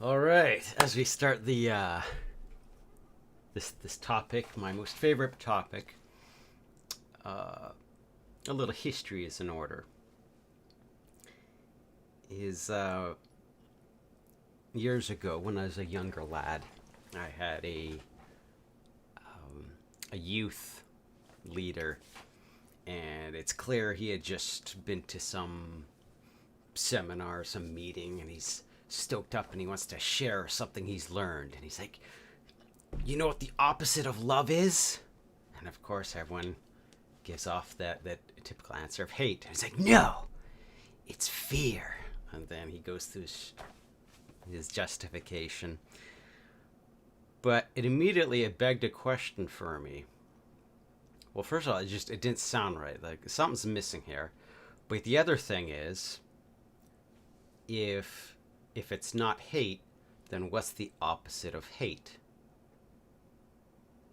All right, as we start the this topic, my most favorite topic, a little history is in order. Is Years ago, when I was a younger lad, I had a youth leader, and it's clear he had just been to some seminar, some meeting, and he's stoked up and he wants to share something he's learned. And he's like, "You know what the opposite of love is?" And of course, everyone gives off that typical answer of hate. And he's like, "No, it's fear." And then he goes through his justification. But it begged a question for me. Well, first of all, it didn't sound right. Like something's missing here. But the other thing is, if it's not hate, then what's the opposite of hate?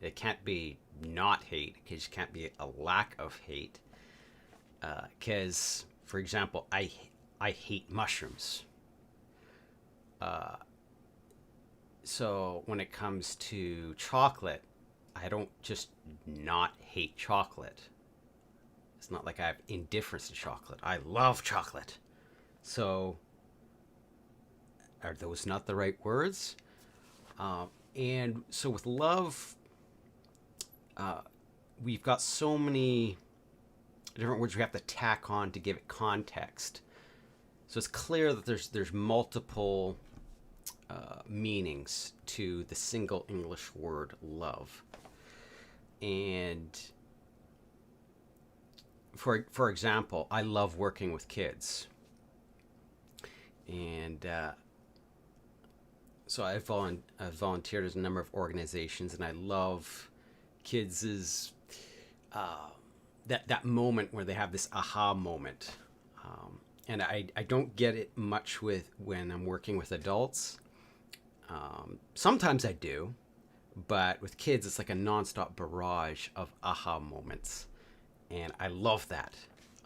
It can't be not hate, because it can't be a lack of hate. Because, for example, I hate mushrooms. So when it comes to chocolate, I don't just not hate chocolate. It's not like I have indifference to chocolate. I love chocolate. So are those not the right words? And so with love, we've got so many different words we have to tack on to give it context. So it's clear that there's multiple meanings to the single English word love. And for example, I love working with kids. And so I've volunteered as a number of organizations, and I love kids' that moment where they have this aha moment. And I don't get it much when I'm working with adults. Sometimes I do, but with kids, it's like a nonstop barrage of aha moments. And I love that.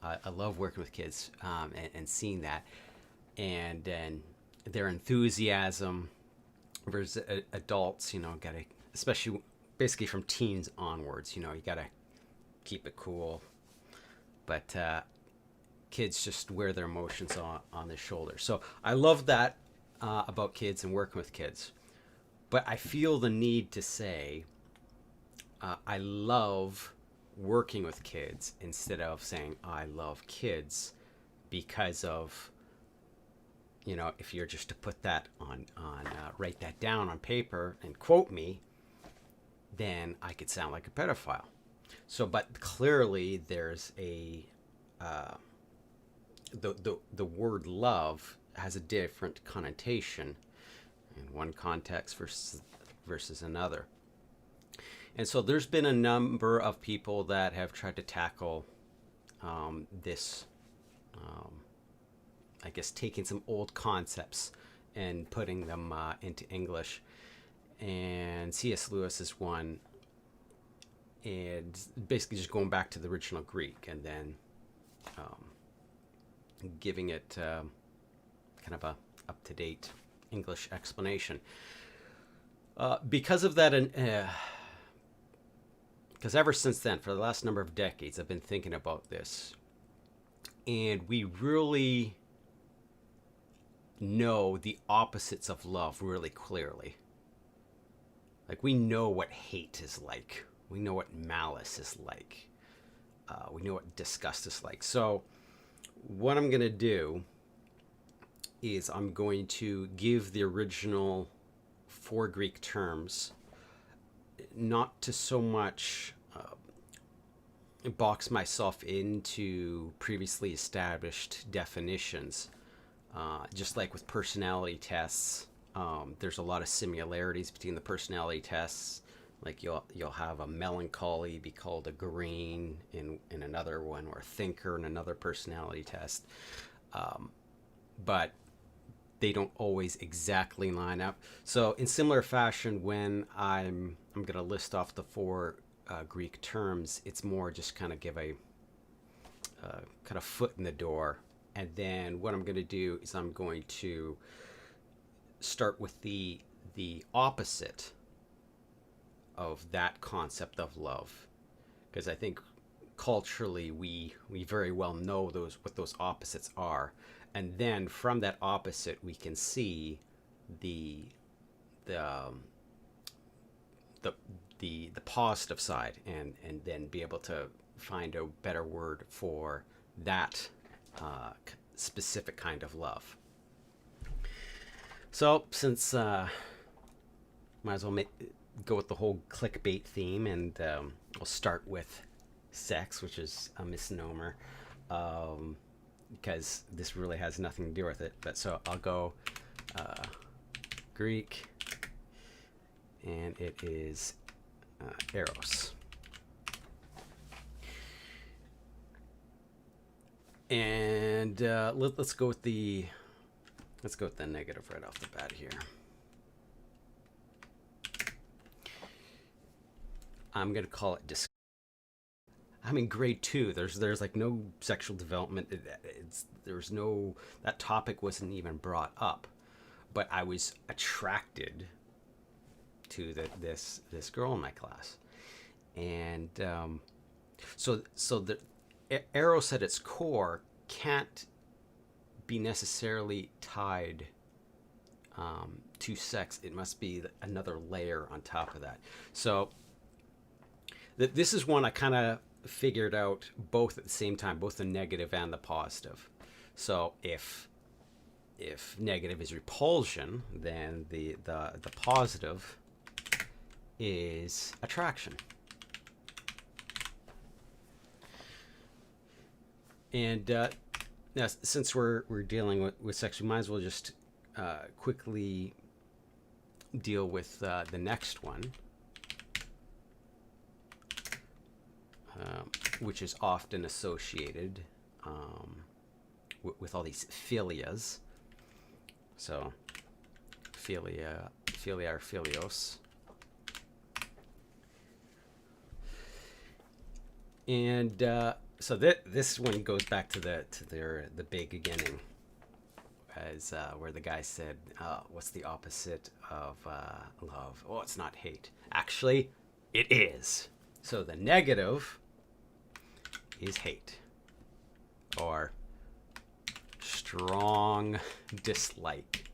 I love working with kids and seeing that. And then their enthusiasm versus adults, gotta, especially basically from teens onwards, you gotta keep it cool. But kids just wear their emotions on their shoulders. So I love that about kids and working with kids. But I feel the need to say I love working with kids instead of saying I love kids, because of, if you're just to put that on write that down on paper and quote me, then I could sound like a pedophile. So, but clearly there's the word love has a different connotation in one context versus another. And so there's been a number of people that have tried to tackle this, I guess, taking some old concepts and putting them into English. And C.S. Lewis is one, and basically just going back to the original Greek and then giving it kind of a up-to-date English explanation. Because of that, because ever since then, for the last number of decades, I've been thinking about this. And we really know the opposites of love really clearly. Like, we know what hate is like. We know what malice is like. We know what disgust is like. So what I'm going to do is I'm going to give the original 4 Greek terms, not to so much box myself into previously established definitions. Just like with personality tests, there's a lot of similarities between the personality tests. Like you'll have a melancholy be called a green in another one, or a thinker in another personality test. But they don't always exactly line up. So in similar fashion, when I'm going to list off the 4 Greek terms, it's more just kind of give a kind of foot in the door. And then what I'm going to do is I'm going to start with the opposite of that concept of love, because I think culturally we very well know those what those opposites are, and then from that opposite we can see the the um, the the positive side, and then be able to find a better word for that specific kind of love. So since might as well go with the whole clickbait theme, and we'll start with sex, which is a misnomer, because this really has nothing to do with it. But so I'll go Greek, and it is Eros. And let's go with the negative right off the bat here. I'm gonna call it I'm in grade 2. There's like no sexual development. There's no, that topic wasn't even brought up, but I was attracted to this girl in my class, and so the Eros at its core can't be necessarily tied to sex. It must be another layer on top of that. So this is one I kind of figured out both at the same time, both the negative and the positive. So if negative is repulsion, then the positive is attraction. And now, since we're dealing with sex, we might as well just quickly deal with the next one, which is often associated with all these philias. So, philia or philios. And so this one goes back to the beginning, as where the guy said, "What's the opposite of love?" Oh, it's not hate. Actually, it is. So the negative is hate, or strong dislike,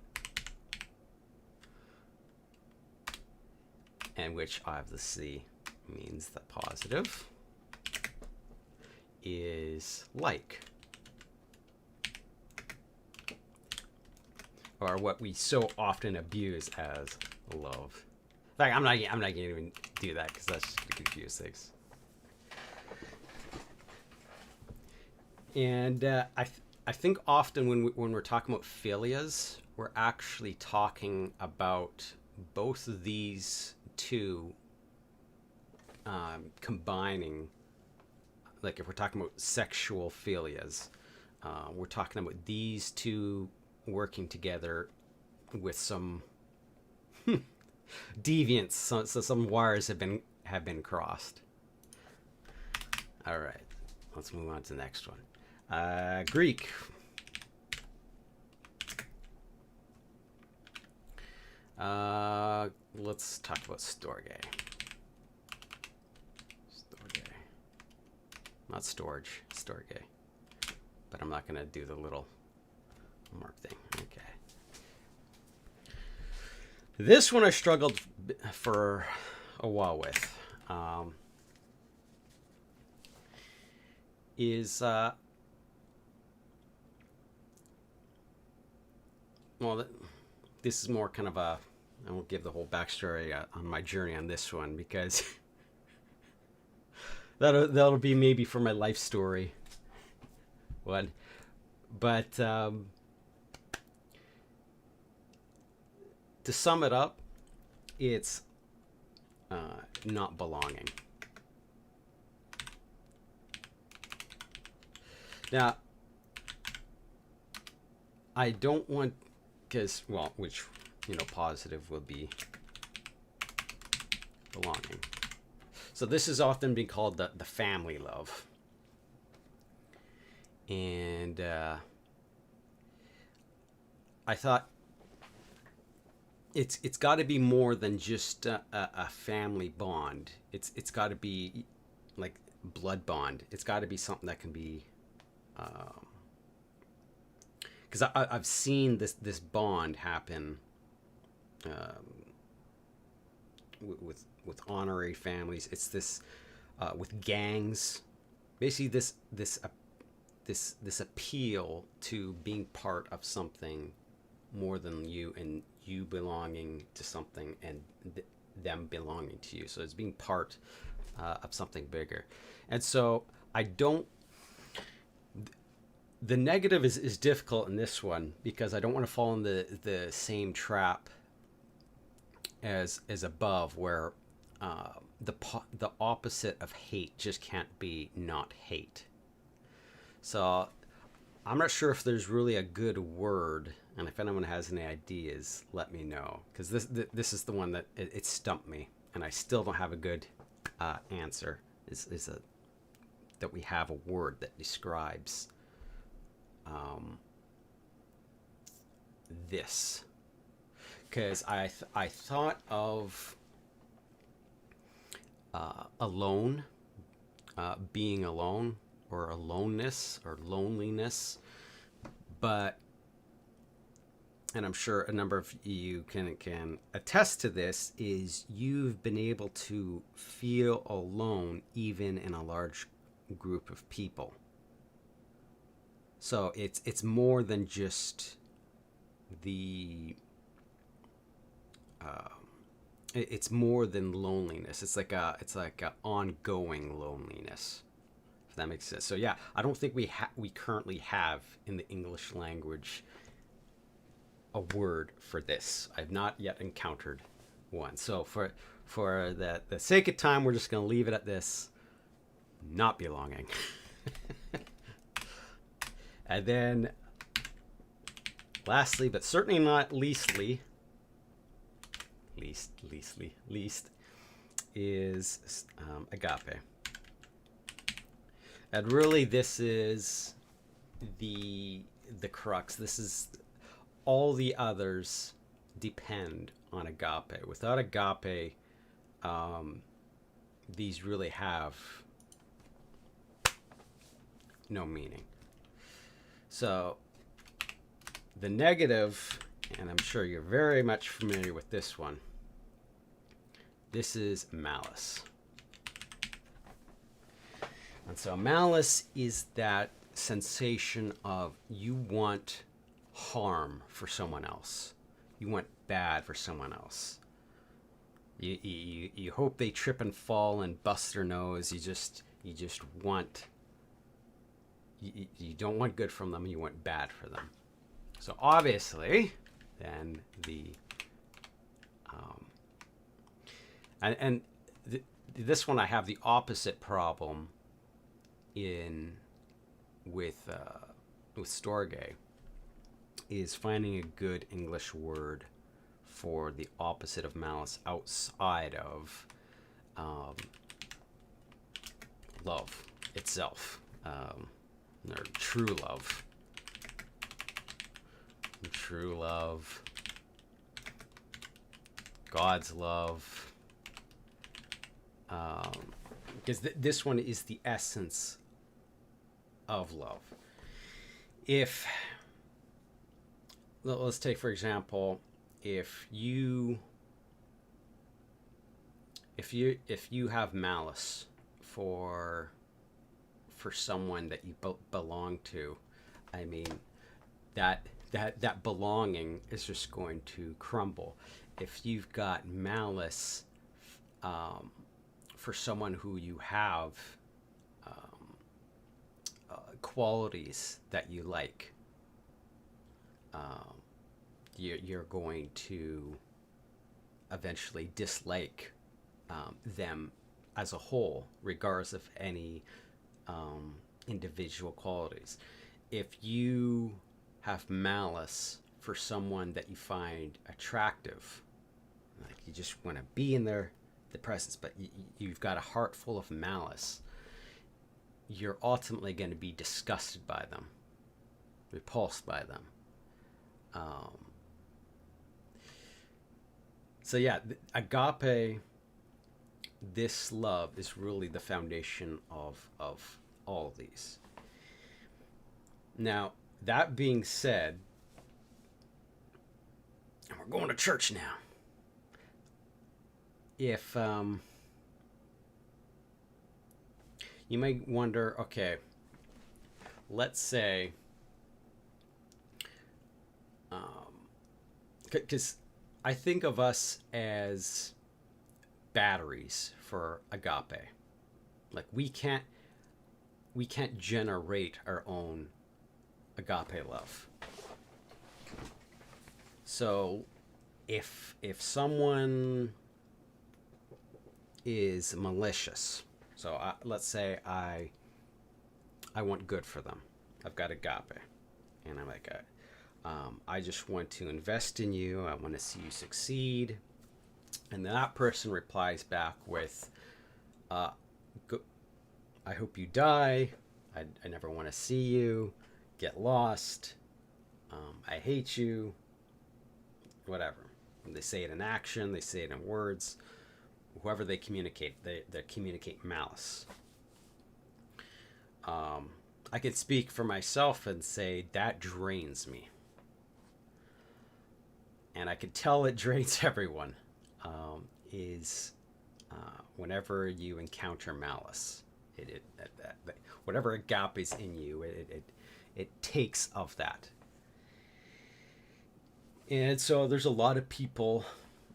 and which obviously means the positive is like, or what we so often abuse as love. In fact, I'm not gonna even do that, because that's just gonna confuse things. And I think often when we're talking about philias, we're actually talking about both of these two combining. Like if we're talking about sexual philias, we're talking about these two working together with some deviance. So some wires have been crossed. All right, let's move on to the next one. Greek. Let's talk about storge. Not storage, storge. But I'm not going to do the little mark thing. Okay. This one I struggled for a while with. Well, this is more kind of I won't give the whole backstory on my journey on this one, because that'll be maybe for my life story one. But to sum it up, it's not belonging. Now, I don't want, because, well, which, positive would be belonging. So this has often been called the family love. And I thought it's got to be more than just a family bond. It's got to be like blood bond. It's got to be something that can be, because I've seen this bond happen with honorary families. It's this with gangs. Basically, this appeal to being part of something more than you, and you belonging to something, and them belonging to you. So it's being part of something bigger. And so I don't. The negative is difficult in this one because I don't want to fall in the same trap as above, where the opposite of hate just can't be not hate. So I'm not sure if there's really a good word, and if anyone has any ideas, let me know, because this is the one that it stumped me, and I still don't have a good answer. That we have a word that describes this, because I thought of alone, being alone, or aloneness, or loneliness, but, and I'm sure a number of you can attest to this, is you've been able to feel alone even in a large group of people. So it's more than just the it's more than loneliness. It's like a ongoing loneliness, if that makes sense. So yeah, I don't think we currently have in the English language a word for this. I've not yet encountered one. So for the sake of time, we're just going to leave it at this: not belonging. And then, lastly, but certainly not least, is agape. And really, this is the crux. This is, all the others depend on agape. Without agape, these really have no meaning. So the negative, and I'm sure you're very much familiar with this one, this is malice. And so malice is that sensation of you want harm for someone else. You want bad for someone else. You hope they trip and fall and bust their nose. You just want, you don't want good from them, you want bad for them. So obviously, then this one I have the opposite problem with Storge, is finding a good English word for the opposite of malice outside of love itself, or true love. True love, God's love, because this one is the essence of love. Let's take, for example, if you have malice for someone that you belong to, I mean, that belonging is just going to crumble. If you've got malice for someone who you have qualities that you like, you're going to eventually dislike them as a whole, regardless of any individual qualities. If you have malice for someone that you find attractive, like you just want to be in the presence, but you've got a heart full of malice, you're ultimately going to be disgusted by them, repulsed by them. So yeah, agape, this love is really the foundation of all of these. Now, that being said, and we're going to church now. If you might wonder, okay, let's say, because I think of us as batteries for agape. Like we can't generate our own agape love. So if someone is malicious, so let's say I want good for them. I've got agape, and I'm like, I just want to invest in you. I want to see you succeed. And then that person replies back with, I hope you die. I never want to see you. Get lost. I hate you. Whatever. And they say it in action. They say it in words. Whoever they communicate, they communicate malice. I can speak for myself and say that drains me. And I can tell it drains everyone. Whenever you encounter malice, whatever agape is in you, it takes of that. And so there's a lot of people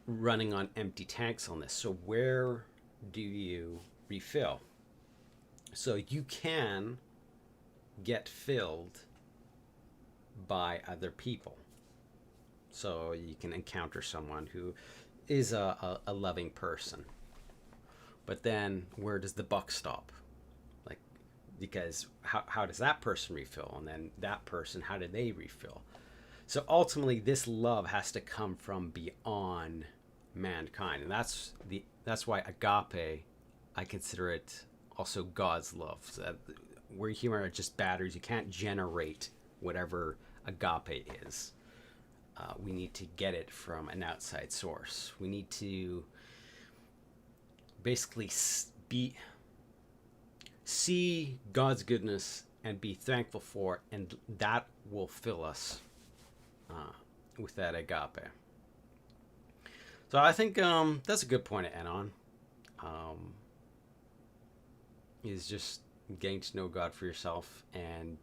running on empty tanks on this. So where do you refill? So you can get filled by other people. So you can encounter someone who is a loving person. But then where does the buck stop? Like, because how does that person refill? And then that person, how do they refill? So ultimately, this love has to come from beyond mankind. And that's why agape, I consider it also God's love. So we're human are just batteries. You can't generate whatever agape is. We need to get it from an outside source. We need to basically see God's goodness and be thankful for it, and that will fill us with that agape. So I think that's a good point to end on. Is just getting to know God for yourself, and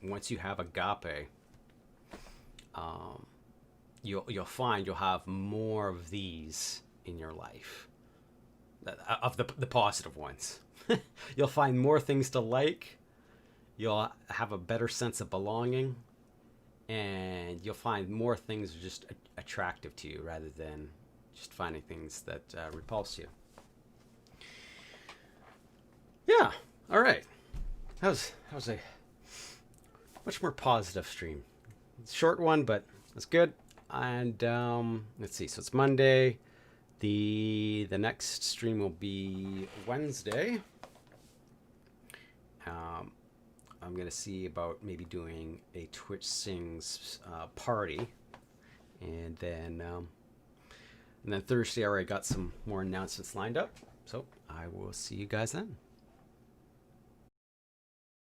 once you have agape, you'll find you'll have more of these in your life, of the positive ones. You'll find more things to like. You'll have a better sense of belonging, and you'll find more things just attractive to you rather than just finding things that repulse you. Yeah. All right. That was a much more positive stream. Short one, but it's good. And let's see. So it's Monday. The next stream will be Wednesday. I'm gonna see about maybe doing a Twitch Sings party, and then Thursday I already got some more announcements lined up. So I will see you guys then.